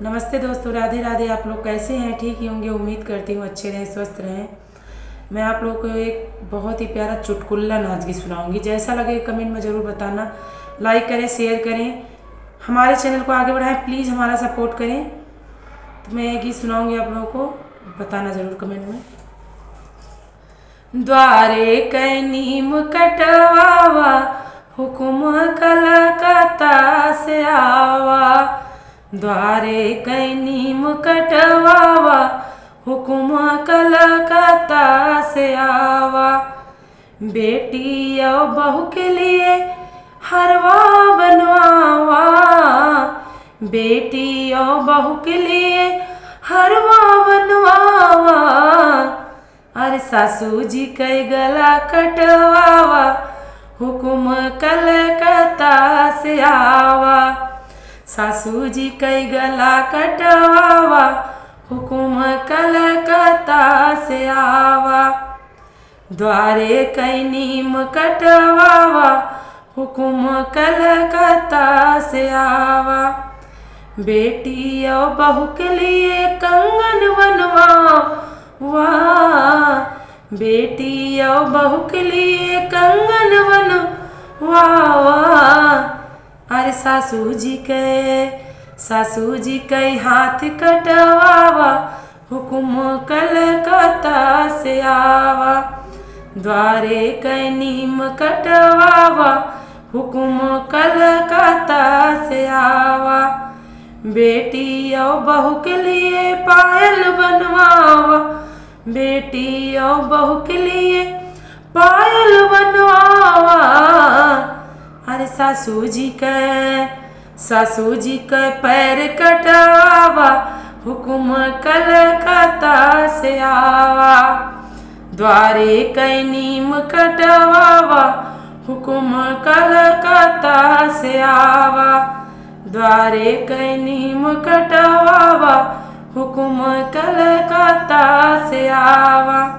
नमस्ते दोस्तों, राधे राधे। आप लोग कैसे हैं? ठीक ही होंगे, उम्मीद करती हूँ अच्छे रहें, स्वस्थ रहें। मैं आप लोगों को एक बहुत ही प्यारा चुटकुला नाच की सुनाऊंगी। जैसा लगे कमेंट में ज़रूर बताना। लाइक करें, शेयर करें, हमारे चैनल को आगे बढ़ाएं, प्लीज़ हमारा सपोर्ट करें। तो मैं एक गीत सुनाऊंगी, आप लोगों को बताना ज़रूर कमेंट में। द्वारे कै नीम कटवावा, हुकुम कलकत्ता से आवा। द्वारे कै नीम कटवावा, हुकुम कलकत्ता से आवा। बेटी और बहू के लिए हरवा बनवावा। बेटी और बहू के लिए हरवा बनवावा। अरे सासू जी के गला कटवावा, हुकुम कलकत्ता से आवा। सासू जी के गला कटवावा, हुकुम कलकत्ता से आवा। द्वारे कै नीम कटवावा, हुकुम कलकत्ता से आवा। बेटी और बहू के लिए कंगन बनवावा। बेटी और बहू के लिए कंगन बनवावा। अरे सासू जी के हाथ कटवावा, हुकुम कलकत्ता से आवा। द्वारे कै नीम कटवावा, हुकुम कलकत्ता से आवा। बेटी और बहू के लिए पायल बनवावा। बेटी और बहू के लिए पायल बनवावा। अरे सासू जी के पैर कटवावा, हुकुम कलकत्ता से आवा। द्वारे कै नीम कटवावा, हुकुम कलकत्ता से आवा। द्वारे कै नीम कटवावा, हुकुम कलकत्ता से आवा।